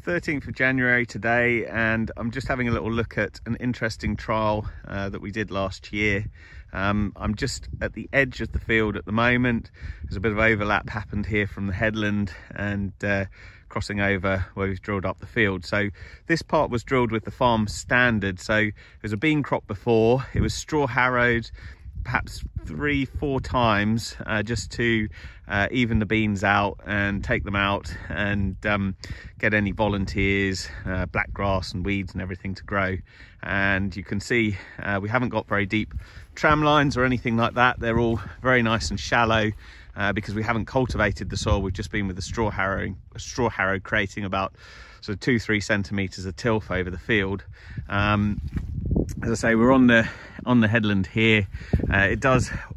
13th of January today, and I'm just having a little look at an interesting trial that we did last year. I'm just at the edge of the field at the moment. There's a bit of overlap happened here from the headland and crossing over where we've drilled up the field. So this part was drilled with the farm standard. So it was a bean crop before. It was straw harrowed perhaps 3-4 times just to even the beans out and take them out and get any volunteers, black grass and weeds and everything to grow. And you can see we haven't got very deep tram lines or anything like that. They're all very nice and shallow because we haven't cultivated the soil. We've just been with the straw harrow, creating about sort of 2-3 centimeters of tilth over the field. As I say, we're on the headland here.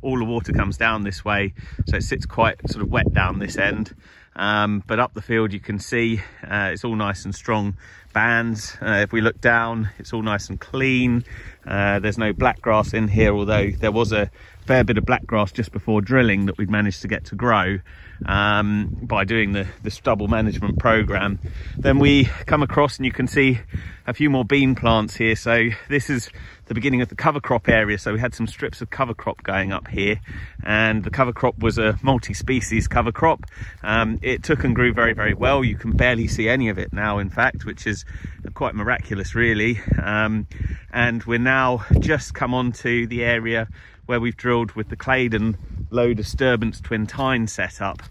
All the water comes down this way, so it sits quite sort of wet down this end. But up the field you can see it's all nice and strong bands. If we look down, it's all nice and clean. There's no black grass in here, although there was a fair bit of black grass just before drilling that we'd managed to get to grow by doing the stubble management program. Then we come across and you can see a few more bean plants here. So this is the beginning of the cover crop area. So we had some strips of cover crop going up here, and the cover crop was a multi-species cover crop. It took and grew very, very well. You can barely see any of it now, in fact, which is quite miraculous, really. And we're now just come onto the area where we've drilled with the Claydon low disturbance twin tine setup.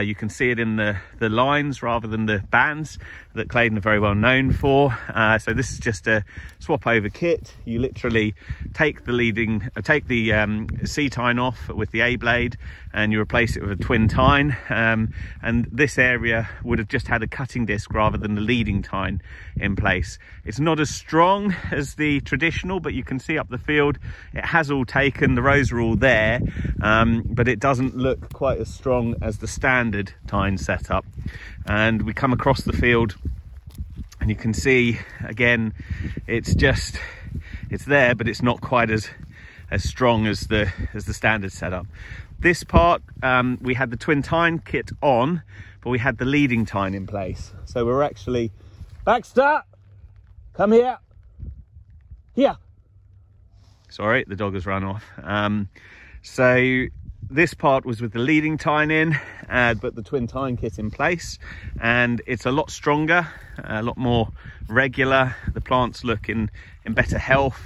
You can see it in the lines rather than the bands that Claydon are very well known for. So this is just a swap over kit. You literally take the C tine off with the A-Blade and you replace it with a twin tine. And this area would have just had a cutting disc rather than the leading tine in place. It's not as strong as the traditional, but you can see up the field it has all taken, the rows are all there, but it doesn't look quite as strong as the standard tine setup. And we come across the field and you can see again it's there, but it's not quite as strong as the standard setup. This part we had the twin tine kit on, but we had the leading tine in place. So we're actually, Baxter, come here. Sorry, the dog has run off. So this part was with the leading tine in, but the twin tine kit in place, and it's a lot stronger, a lot more regular. The plants look in better health,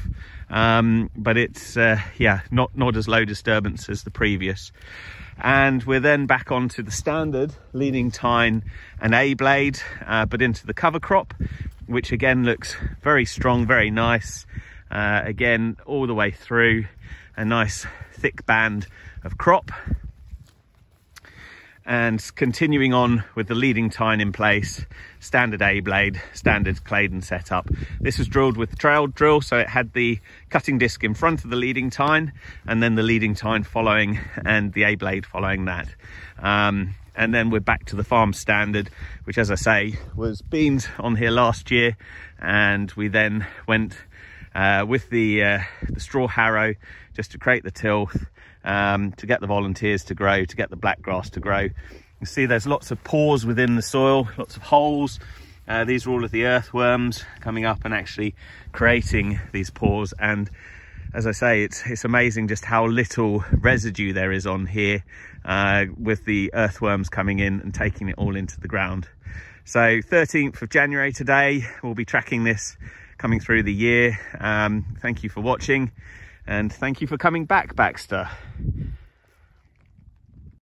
but it's not as low disturbance as the previous. And we're then back onto the standard leading tine and A-Blade, but into the cover crop, which again looks very strong, very nice. Again, all the way through, a nice thick band of crop. And continuing on with the leading tine in place, standard A-Blade, standard Claydon setup. This was drilled with the trail drill, so it had the cutting disc in front of the leading tine, and then the leading tine following, and the A-Blade following that. And then we're back to the farm standard, which, as I say, was beans on here last year, and we then went with the straw harrow just to create the tilth, to get the volunteers to grow, to get the black grass to grow. You see there's lots of pores within the soil, lots of holes. These are all of the earthworms coming up and actually creating these pores. And as I say, it's amazing just how little residue there is on here with the earthworms coming in and taking it all into the ground. So 13th of January today, we'll be tracking this coming through the year. Thank you for watching, and thank you for coming back, Baxter.